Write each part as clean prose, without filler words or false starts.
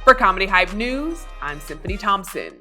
For Comedy Hype News, I'm Symphony Thompson.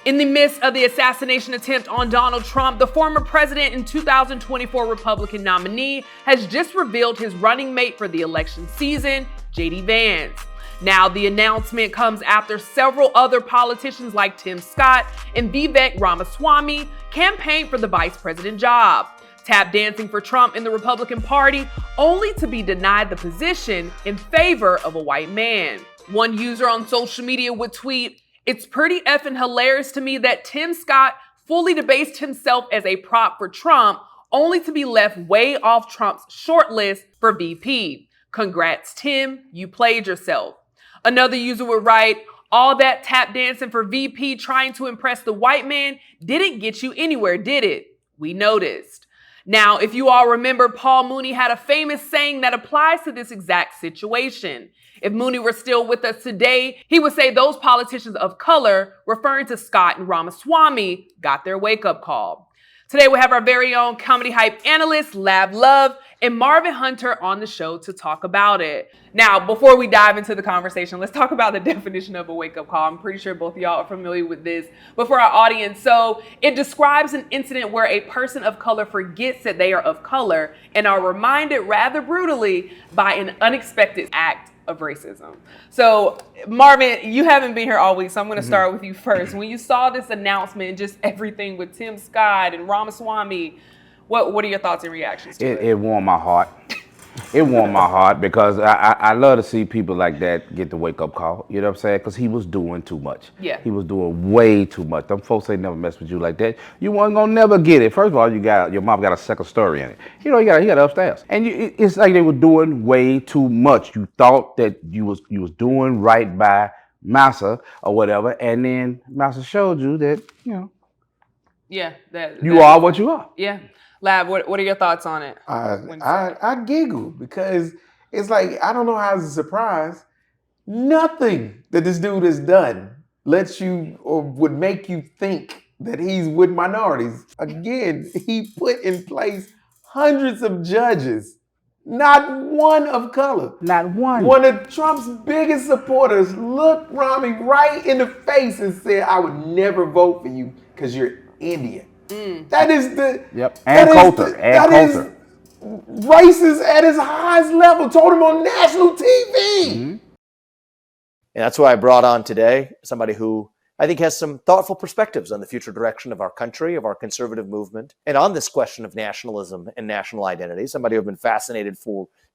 In the midst of the assassination attempt on Donald Trump, the former president and 2024 Republican nominee has just revealed his running mate for the election season, J.D. Vance. Now, the announcement comes after several other politicians like Tim Scott and Vivek Ramaswamy campaigned for the vice president job, tap dancing for Trump in the Republican Party, only to be denied the position in favor of a white man. One user on social media would tweet, "It's pretty effing hilarious to me that Tim Scott fully debased himself as a prop for Trump, only to be left way off Trump's shortlist for VP. Congrats, Tim, you played yourself." Another user would write, "All that tap dancing for VP trying to impress the white man didn't get you anywhere, did it? We noticed." Now, if you all remember, Paul Mooney had a famous saying that applies to this exact situation. If Mooney were still with us today, he would say those politicians of color, referring to Scott and Ramaswamy, got their wake-up call. Today, we have our very own Comedy Hype analyst, Lab Love, and Marvin Hunter on the show to talk about it. Now, before we dive into the conversation, let's talk about the definition of a wake-up call. I'm pretty sure both of y'all are familiar with this, but for our audience, so it describes an incident where a person of color forgets that they are of color and are reminded rather brutally by an unexpected act of racism. So, Marvin, you haven't been here all week, so I'm going to start with you first. When you saw this announcement and just everything with Tim Scott and Ramaswamy, what are your thoughts and reactions to it? It warmed my heart. It warmed my heart because I love to see people like that get the wake-up call. You know what I'm saying? Because he was doing too much. Yeah. He was doing way too much. Them folks ain't never mess with you like that. You weren't gonna never get it. First of all, your mom got a second story in it. You know, you got upstairs, and it's like they were doing way too much. You thought that you was doing right by Massa or whatever, and then Massa showed you that Yeah, you are what you are. Yeah. Lab, what are your thoughts on it? I giggle because it's like, I don't know how it's a surprise. Nothing that this dude has done lets you or would make you think that he's with minorities. Again, he put in place hundreds of judges, not one of color. Not one. One of Trump's biggest supporters looked Rami right in the face and said, "I would never vote for you because you're Indian." That is culture. That is racist at its highest level. Told him on national TV. And that's why I brought on today somebody who I think has some thoughtful perspectives on the future direction of our country, of our conservative movement, and on this question of nationalism and national identity. Somebody I've been fascinated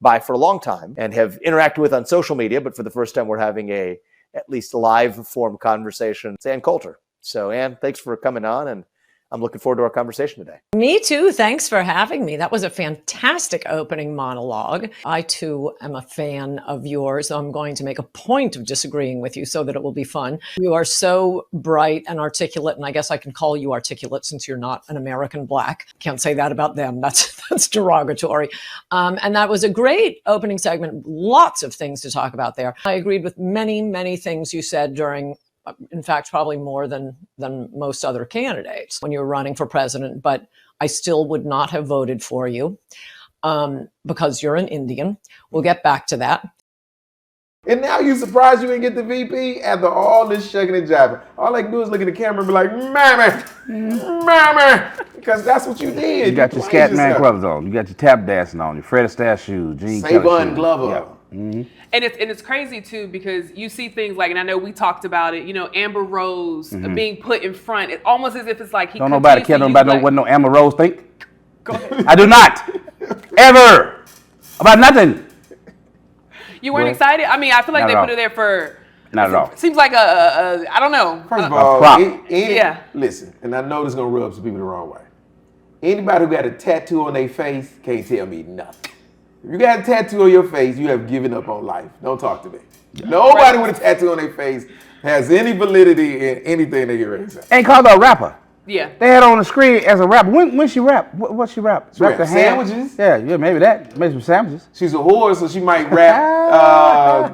by for a long time and have interacted with on social media, but for the first time we're having at least live form conversation. It's Ann Coulter. So Ann, thanks for coming on, and I'm looking forward to our conversation today. Me too. Thanks for having me. That was a fantastic opening monologue. I too am a fan of yours. I'm going to make a point of disagreeing with you so that it will be fun. You are so bright and articulate, and I guess I can call you articulate since you're not an American Black. Can't say that about them. That's derogatory. And that was a great opening segment. Lots of things to talk about there. I agreed with many, many things you said during, in fact, probably more than most other candidates when you were running for president, but I still would not have voted for you because you're an Indian. We'll get back to that. And now you surprised you didn't get the VP after all this shucking and jiving. All I can do is look at the camera and be like, "Mammy," because that's what you did. You got your Scatman gloves on. You got your tap dancing on. Your Fred Astaire shoes. Gene Kelly Savon shoes. Glover. Yeah. Mm-hmm. And it's crazy too, because you see things like, and I know we talked about it, Amber Rose being put in front. It's almost as if it's like he Don't nobody care about what no Amber Rose think. Go ahead. I do not ever about nothing. You weren't excited? I mean, I feel like they put her there for. Not at all. Seems like I don't know. First of all, yeah. Listen, and I know this is gonna rub some people the wrong way. Anybody who got a tattoo on their face can't tell me nothing. If you got a tattoo on your face, you have given up on life. Don't talk to me. Yeah. Nobody with a tattoo on their face has any validity in anything they get ready to say. Ain't called her a rapper. Yeah. They had her on the screen as a rapper. When she rap? What she rap? She rap sandwiches? Yeah, maybe that. Maybe some sandwiches. She's a whore, so she might rap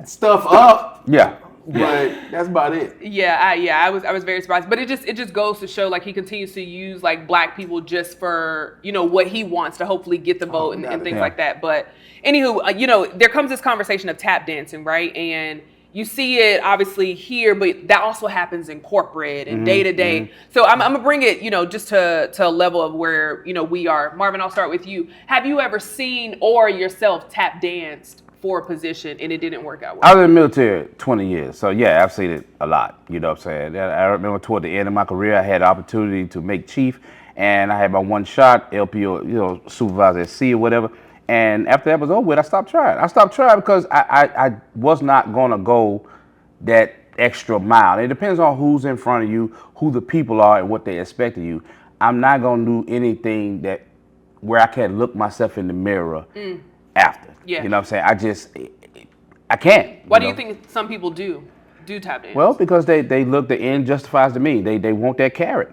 stuff up. Yeah. But that's about it. I was very surprised. But it just goes to show, like, he continues to use, like, black people just for, what he wants to hopefully get the vote and things like that. But anywho, there comes this conversation of tap dancing, right? And you see it obviously here, but that also happens in corporate and day to day. So I'm gonna bring it, just to a level of where, we are. Marvin, I'll start with you. Have you ever seen or yourself tap danced for a position and it didn't work out well? I was in the military 20 years, so yeah, I've seen it a lot. You know what I'm saying? I remember toward the end of my career, I had the opportunity to make chief, and I had my one shot, LPO, supervisor at sea or whatever. And after that was over with, I stopped trying. I stopped trying because I was not gonna go that extra mile. It depends on who's in front of you, who the people are, and what they expect of you. I'm not gonna do anything where I can't look myself in the mirror after. Yeah. You know what I'm saying? I can't. Why do you think some people do tap dance? Well, because they look, the end justifies the means. They want that carrot.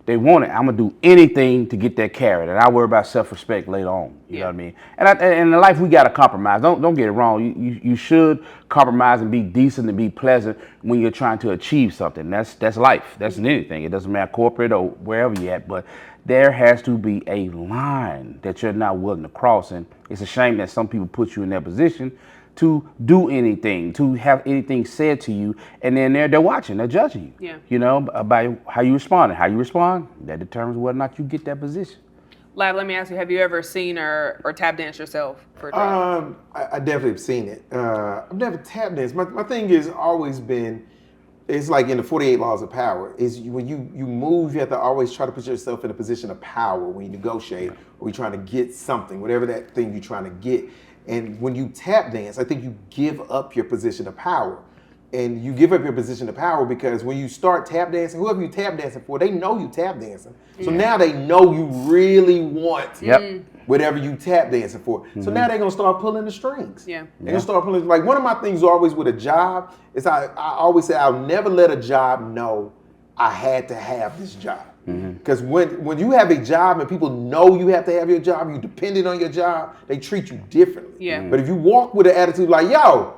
They want it. I'm gonna do anything to get that carrot, and I worry about self-respect later on. You know what I mean? And in life, we gotta compromise. Don't get it wrong. You should compromise and be decent and be pleasant when you're trying to achieve something. That's life. That's in anything. It doesn't matter corporate or wherever you're at, but there has to be a line that you're not willing to cross. And it's a shame that some people put you in that position to do anything, to have anything said to you, and then they're watching, they're judging you. Yeah. About how you respond. And how you respond, that determines whether or not you get that position. Lab, let me ask you, have you ever seen or tap danced yourself for a drink? I definitely have seen it. I've never tap danced. My thing has always been, it's like in the 48 laws of power, is when you move, you have to always try to put yourself in a position of power when you negotiate or you're trying to get something, whatever that thing you're trying to get. And when you tap dance, I think you give up your position of power. And you give up your position of power because when you start tap dancing, whoever you tap dancing for, they know you tap dancing. So now they know you really want whatever you tap dancing for. So now they're gonna start pulling the strings. Yeah. They're gonna start pulling, like one of my things always with a job is I always say I'll never let a job know I had to have this job. Because when you have a job and people know you have to have your job, you dependent on your job, they treat you differently. Yeah. But if you walk with an attitude like, yo,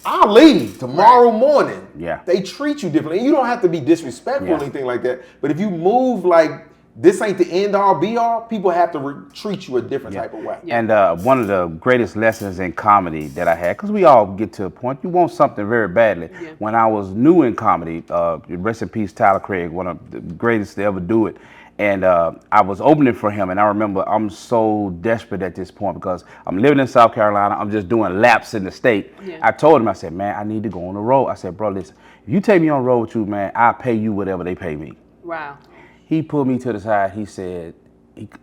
I'll leave tomorrow morning, they treat you differently. And you don't have to be disrespectful or anything like that. But if you move like this ain't the end all be all, people have to treat you a different type of way. And one of the greatest lessons in comedy that I had, because we all get to a point, you want something very badly. When I was new in comedy, rest in peace, Tyler Craig, one of the greatest to ever do it. And I was opening for him, and I remember I'm so desperate at this point because I'm living in South Carolina. I'm just doing laps in the state. I told him, I said, man, I need to go on the road. I said, bro, listen, if you take me on the road with you, man, I'll pay you whatever they pay me. Wow. He pulled me to the side. He said,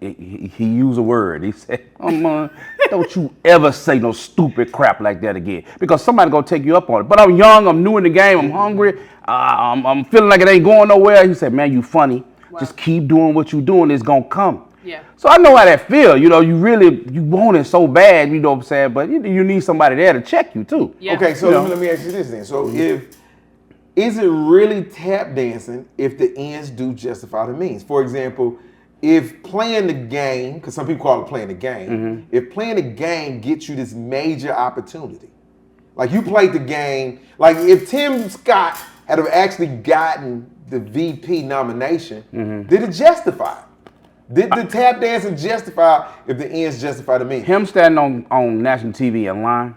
he used a word. He said, don't you ever say no stupid crap like that again, because somebody gonna take you up on it. But I'm young, I'm new in the game, I'm hungry, I'm feeling like it ain't going nowhere. He said, man, you funny. Wow. Just keep doing what you're doing. It's gonna come. Yeah. So I know how that feel. You want it so bad, you know what I'm saying? But you need somebody there to check you too. Yeah. Okay, so let me ask you this then. So is it really tap dancing if the ends do justify the means? For example, if playing the game, because some people call it playing the game, if playing the game gets you this major opportunity, like you played the game, like if Tim Scott had have actually gotten the VP nomination, did it justify it? Did the tap dancing justify if the ends justify the means? Him standing on national TV and lying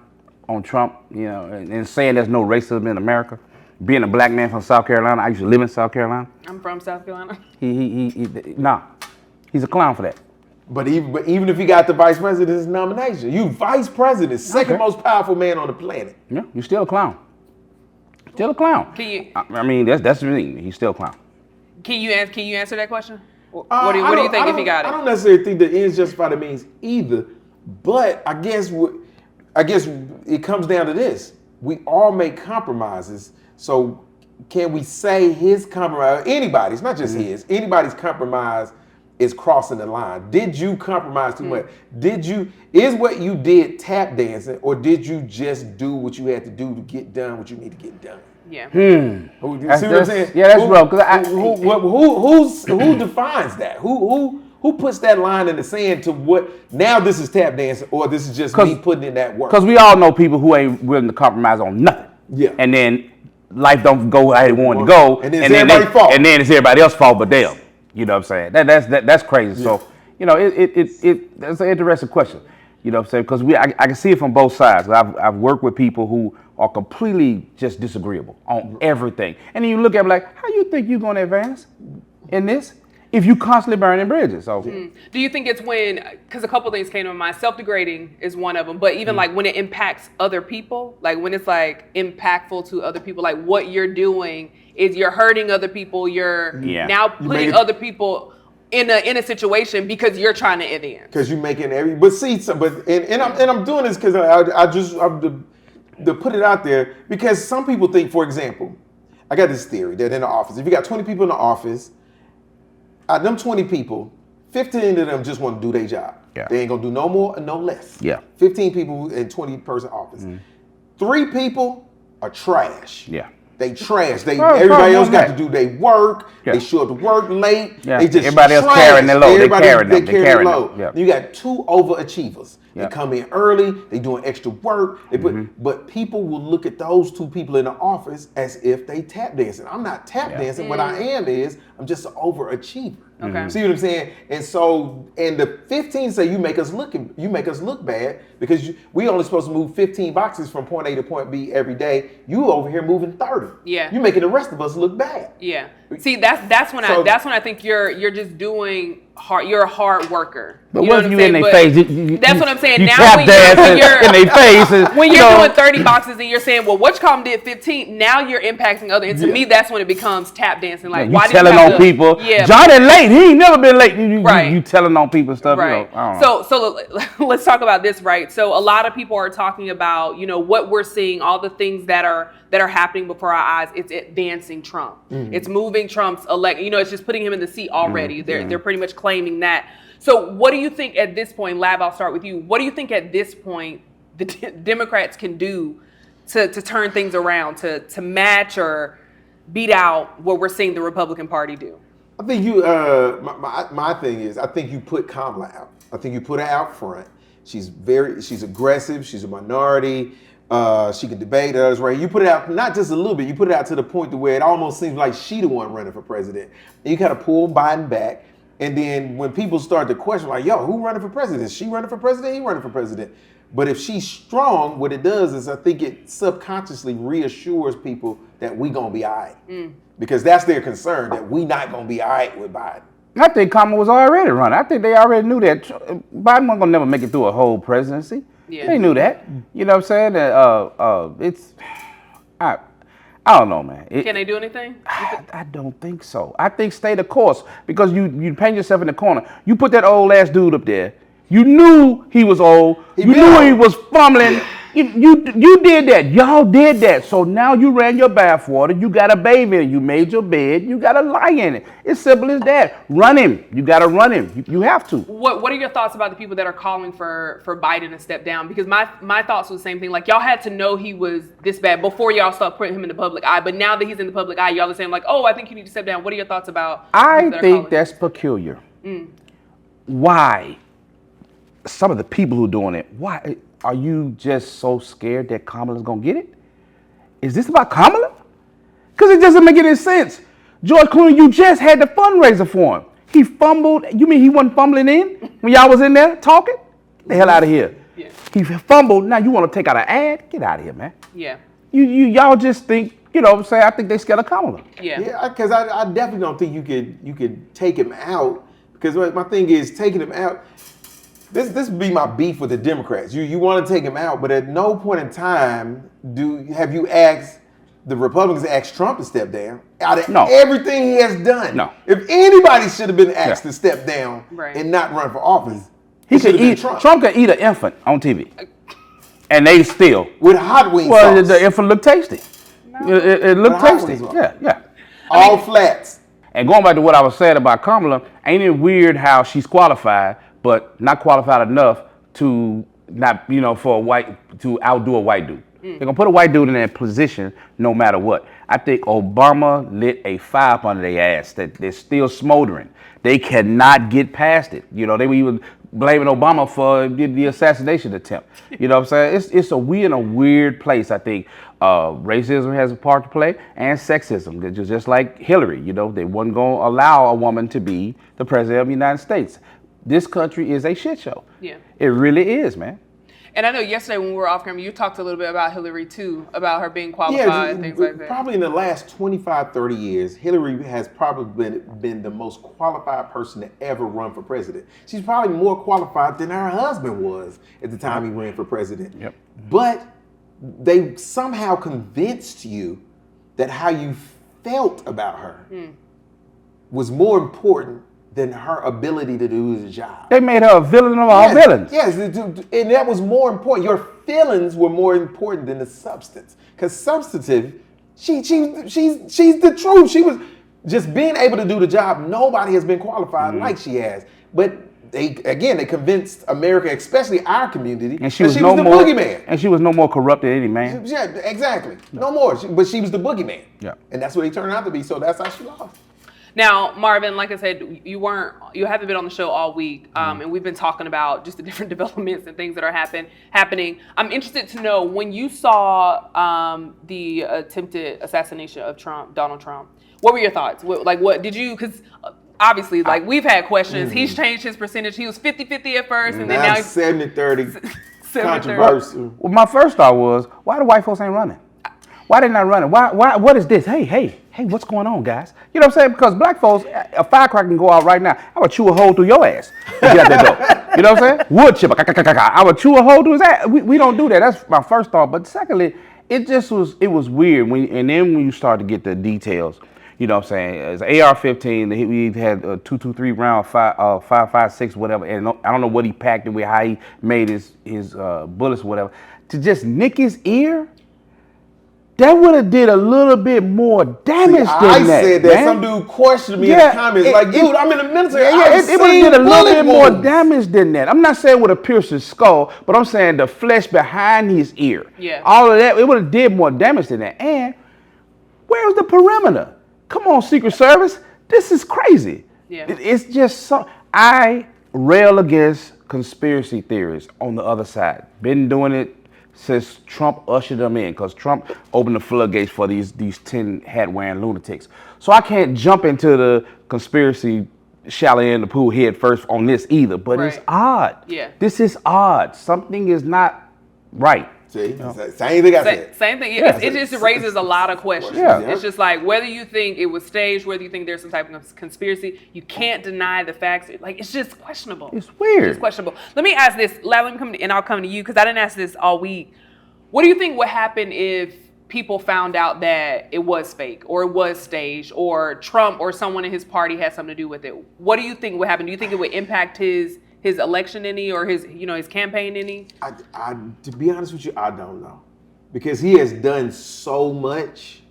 on Trump, and saying there's no racism in America. Being a black man from South Carolina, I used to live in South Carolina. I'm from South Carolina. He's a clown for that. But even if he got the vice president's nomination, you vice president, second most powerful man on the planet. Yeah, you're still a clown. Still a clown. Can you? I mean, that's the thing. He's still a clown. Can you answer that question? What do you think if he got it? I don't necessarily think the ends justify the means either, but I guess it comes down to this: we all make compromises. So can we say his compromise? Anybody's, not just his. Anybody's compromise is crossing the line. Did you compromise too much? Is what you did tap dancing, or did you just do what you had to do to get done what you need to get done? Yeah. See what I'm saying? Yeah, that's rough. Who defines that? Who puts that line in the sand to what? Now this is tap dancing, or this is just me putting in that work? Because we all know people who ain't willing to compromise on nothing. Yeah. And then life don't go how they want to go, and then it's everybody's fault. And then it's everybody else's fault but them. You know what I'm saying? That's crazy. Yeah. So that's an interesting question. You know what I'm saying? Because I can see it from both sides. I've worked with people who are completely just disagreeable on everything. And then you look at them like, how you think you're going to advance in this if you constantly burning bridges? So, Do you think it's when, because a couple things came to mind, self-degrading is one of them, but even like when it impacts other people, like when it's like impactful to other people, like what you're doing is you're hurting other people, you're now putting other people in a situation because you're trying to advance. Because you're making but see, I'm doing this because I'm to put it out there because some people think, for example, I got this theory that in the office, if you got 20 people in the office, out of them 20 people, 15 of them just want to do their job. Yeah. They ain't gonna do no more and no less. Yeah. 15 people in 20 person office. 3 people are trash. yeah. They trash. Everybody else got to do their work. Yeah. They show up to work late. Yeah. They just Everybody else trash. carrying their load. They carrying They them. carry They carrying their load. them. Yeah. You got 2 overachievers. Yeah. They come in early. They doing extra work. But people will look at those 2 people in the office as if they tap dancing. I'm not tap dancing. What I am is I'm just an overachiever. Okay. See what I'm saying? And so, and the 15 say you make us look bad because we only supposed to move 15 boxes from point A to point B every day. You over here moving 30. Yeah. You making the rest of us look bad. Yeah. See, that's when I think you're just doing hard. You're a hard worker. But You what know if I'm you saying? in their But face? that's what I'm saying. You Now tap when dancing you're in their face. when you're doing 30 boxes and you're saying, well, Whatchcom did 15, now you're impacting other. And to me, that's when it becomes tap dancing. Like, you why did telling you have on to, people, Yeah. Johnny late. He ain't never been late. Right. You telling on people stuff. Right. You know, I don't know. So let's talk about this, right? So a lot of people are talking about, what we're seeing, all the things that are happening before our eyes. It's advancing Trump. It's moving Trump's elect. It's just putting him in the seat already. They're pretty much claiming that. So what do you think at this point, Lab, I'll start with you. What do you think at this point the Democrats can do to turn things around, to match or beat out what we're seeing the Republican Party do? I think my thing is, I think you put Kamala out. I think you put her out front. She's aggressive. She's a minority. She can debate others, right? You put it out, not just a little bit, you put it out to the point to where it almost seems like she the one running for president. And you kind of pull Biden back. And then when people start to question, like, yo, who running for president? Is she running for president? He running for president. But if she's strong, what it does is I think it subconsciously reassures people that we gonna be all right. Because that's their concern, that we not gonna be all right with Biden. I think Kamala was already running. I think they already knew that Biden wasn't gonna never make it through a whole presidency. Yeah. They knew that. You know what I'm saying? I don't know, man. Can they do anything? I don't think so. I think stay the course because you paint yourself in the corner. You put that old ass dude up there. You knew he was old. You knew he was fumbling. You did that. Y'all did that. So now you ran your bathwater. You got a baby in it. You made your bed. You got to lie in it. It's simple as that. Run him. You got to run him. You have to. What are your thoughts about the people that are calling for Biden to step down? Because my thoughts were the same thing. Like, y'all had to know he was this bad before y'all start putting him in the public eye. But now that he's in the public eye, y'all are saying like, oh, I think you need to step down. What are your thoughts about? I think that's peculiar. Why? Some of the people who are doing it, why are you just so scared that Kamala's gonna get it? Is this about Kamala? Because it doesn't make any sense. George Clooney, you just had the fundraiser for him. He fumbled. You mean he wasn't fumbling in when y'all was in there talking? Get the hell out of here. Yeah. He fumbled. Now you want to take out an ad? Get out of here, man. Yeah. Y'all just think, I think they scared of Kamala. Yeah. Yeah, because I definitely don't think you could take him out. Because my thing is taking him out. This would be my beef with the Democrats. You want to take him out, but at no point in time have you asked the Republicans asked Trump to step down out of everything he has done. No. If anybody should have been asked to step down Right. and not run for office, He it should could have been eat. Trump. Trump could eat an infant on TV, and they still. With hot wings Well, sauce. the infant looked tasty. It looked With hot tasty. wings sauce. Yeah. All flats. And going back to what I was saying about Kamala, ain't it weird how she's qualified, but not qualified enough to not, for a white to outdo a white dude. They're gonna put a white dude in that position no matter what. I think Obama lit a fire up under their ass that they're still smoldering. They cannot get past it. They were even blaming Obama for the assassination attempt. You know what I'm saying? We in a weird place. I think racism has a part to play and sexism. Just like Hillary, they wasn't gonna allow a woman to be the president of the United States. This country is a shit show. Yeah. It really is, man. And I know yesterday when we were off camera, you talked a little bit about Hillary too, about her being qualified and things like that. Probably in the last 25, 30 years, Hillary has probably been the most qualified person to ever run for president. She's probably more qualified than her husband was at the time he ran for president. Yep. But they somehow convinced you that how you felt about her was more important than her ability to do the job. They made her a villain of all villains. Yes, and that was more important. Your feelings were more important than the substance. Because substantive, she's the truth. She was just being able to do the job. Nobody has been qualified like she has. But they convinced America, especially our community, And she was the more boogeyman. And she was no more corrupt than any man. Yeah, exactly. No more. But she was the boogeyman. Yeah. And that's what he turned out to be. So that's how she lost. Now, Marvin, like I said, you haven't been on the show all week, and we've been talking about just the different developments and things that are happening. I'm interested to know, when you saw the attempted assassination of Donald Trump, what were your thoughts? What did you? Because obviously, we've had questions. He's changed his percentage. He was 50-50 at first, and then now he's 70-30. 70-30. Controversial. Well, my first thought was, why the white folks ain't running? Why they not running? Why? What is this? Hey, what's going on, guys? You know what I'm saying? Because black folks, a firecracker can go out right now. I would chew a hole through your ass. Get out that door. You know what I'm saying? Wood chipper. I would chew a hole through his ass. We don't do that. That's my first thought. But secondly, it was weird. And then when you start to get the details, you know what I'm saying? It's AR-15. We had a 223 round, 5.56, whatever. And I don't know what he packed it with, how he made his bullets, whatever. To just nick his ear. That would have did a little bit more damage than that. I said that. Man. Some dude questioned me in the comments, dude, I'm in the military. It would have did a little bit more damage than that. I'm not saying it would have pierced his skull, but I'm saying the flesh behind his ear. Yeah. All of that, it would have did more damage than that. And where's the perimeter? Come on, Secret Service. This is crazy. Yeah. It's just so. I rail against conspiracy theories on the other side. Been doing it since Trump ushered them in, because Trump opened the floodgates for these tin hat wearing lunatics. So I can't jump into the conspiracy chalet in the pool head first on this either. But It's odd. Yeah. This is odd. Something is not right. See, same thing I said. Same thing. Yeah. It just raises a lot of questions. Yeah. It's just like, whether you think it was staged, whether you think there's some type of conspiracy, you can't deny the facts. It's just questionable. It's weird. It's questionable. Let me ask this. Let me come, and I'll come to you, because I didn't ask this all week. What do you think would happen if people found out that it was fake, or it was staged, or Trump or someone in his party had something to do with it? What do you think would happen? Do you think it would impact his election any, or his campaign any? To be honest with you, I don't know, because he has done so much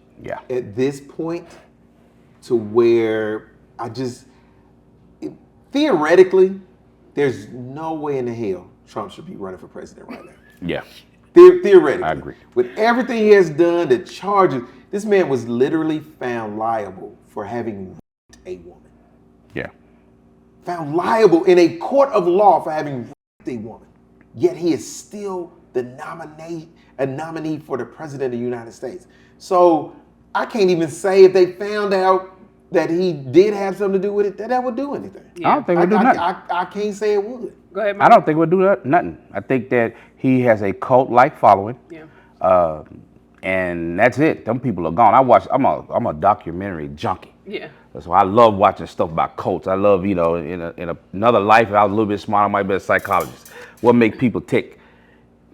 at this point to where theoretically, there's no way in the hell Trump should be running for president right now. Yeah. Theoretically. I agree. With everything he has done, the charges, this man was literally found liable for having raped a woman. Yeah. Found liable in a court of law for having raped a woman. Yet he is still a nominee for the president of the United States. So I can't even say if they found out that he did have something to do with it, that would do anything. Yeah. I don't think it would do nothing. I can't say it would. Go ahead, Mike. I don't think it would do nothing. I think that he has a cult-like following. Yeah. And that's it. Them people are gone. I'm a documentary junkie. Yeah. So I love watching stuff about cults. I love, in another life, if I was a little bit smarter, I might be a psychologist. What makes people tick?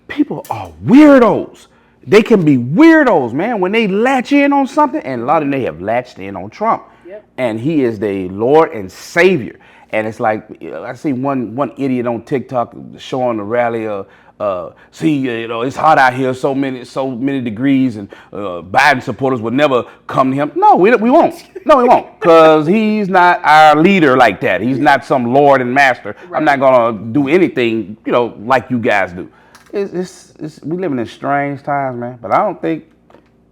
People are weirdos. They can be weirdos, man, when they latch in on something, and a lot of them, they have latched in on Trump. Yep. And he is the Lord and Savior. And it's like, I see one idiot on TikTok showing the rally of, it's hot out here, so many degrees, and Biden supporters would never come to him. No, we won't. No, we won't, because he's not our leader like that. He's not some Lord and Master. Right. I'm not gonna do anything, like you guys do. We living in strange times, man. But I don't think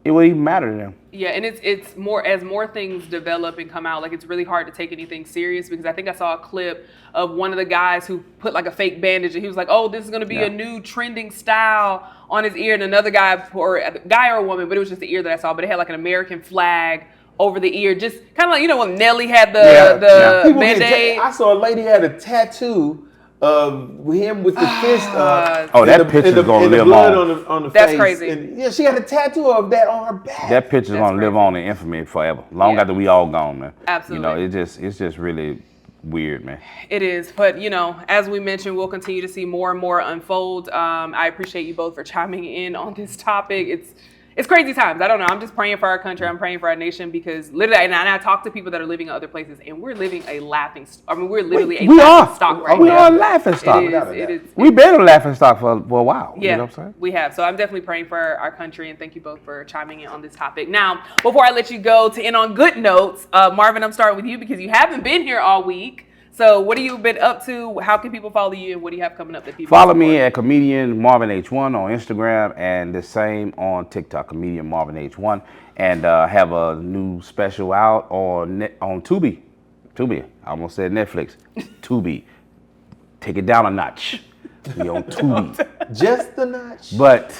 it would even matter to them. Yeah, and it's more, as more things develop and come out, like, it's really hard to take anything serious, because I think I saw a clip of one of the guys who put like a fake bandage, and he was like, oh, this is going to be a new trending style on his ear, and another guy, or a guy or a woman, but it was just the ear that I saw, but it had like an American flag over the ear, just kind of like, when Nelly had the Band-Aid. I saw a lady had a tattoo of him with the fist up. Oh, that and the- picture's and the- gonna and the live blood on. on the That's face. crazy. And, yeah, she got a tattoo of that on her back. That picture's That's gonna live crazy. on in infamy forever, long Yeah. after we all gone, man. Absolutely. You know, it's just really weird, man. It is, but as we mentioned, we'll continue to see more and more unfold. I appreciate you both for chiming in on this topic. It's crazy times. I don't know. I'm just praying for our country. I'm praying for our nation because literally, and I talk to people that are living in other places, and we're living a laughing. We're literally a We laughing are. stock right We now. are a laughing stock. It is. We've been a laughing stock for a while. Yeah, You know what I'm saying? we have. So I'm definitely praying for our country, and thank you both for chiming in on this topic. Now, before I let you go to end on good notes, Marvin, I'm starting with you because you haven't been here all week. So what have you been up to? How can people follow you, and what do you have coming up that people Follow can me support? at comedian Marvin H1 on Instagram and the same on TikTok, comedian Marvin H1, and have a new special out on Tubi. Tubi. I almost said Netflix. Tubi. Take it down a notch. We on Tubi. Just the notch. But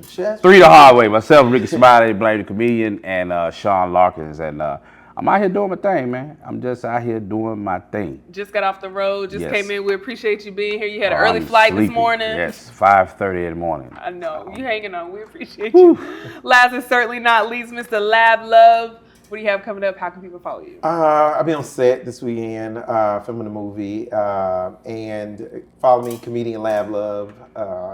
Just three the hard way. Myself, Ricky Smiley, Blame the Comedian, and Sean Larkins, and I'm out here doing my thing, man. I'm just out here doing my thing. Just got off the road, just Yes. came in. We appreciate you being here. You had an Oh, early I'm flight this sleepy. morning. Yes, 5:30 in the morning. I know. You hanging on. We appreciate you. Last and certainly not least, Mr. Lab Love. What do you have coming up? How can people follow you? I'll be on set this weekend, filming a movie, and follow me, Comedian Lab Love.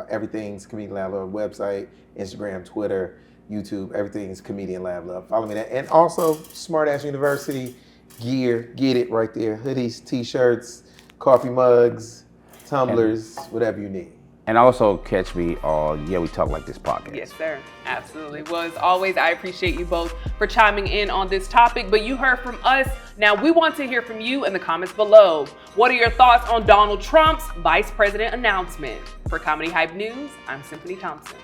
Everything's Comedian Lab Love website, Instagram, Twitter, YouTube. Everything's Comedian Lab Love. Follow me there, and also Smartass University gear. Get it right there: hoodies, t-shirts, coffee mugs, tumblers, whatever you need. And also catch me on Yeah We Talk Like This podcast. Yes, sir. Absolutely. Well, as always, I appreciate you both for chiming in on this topic, but you heard from us. Now we want to hear from you in the comments below. What are your thoughts on Donald Trump's vice president announcement? For Comedy Hype News, I'm Symphony Thompson.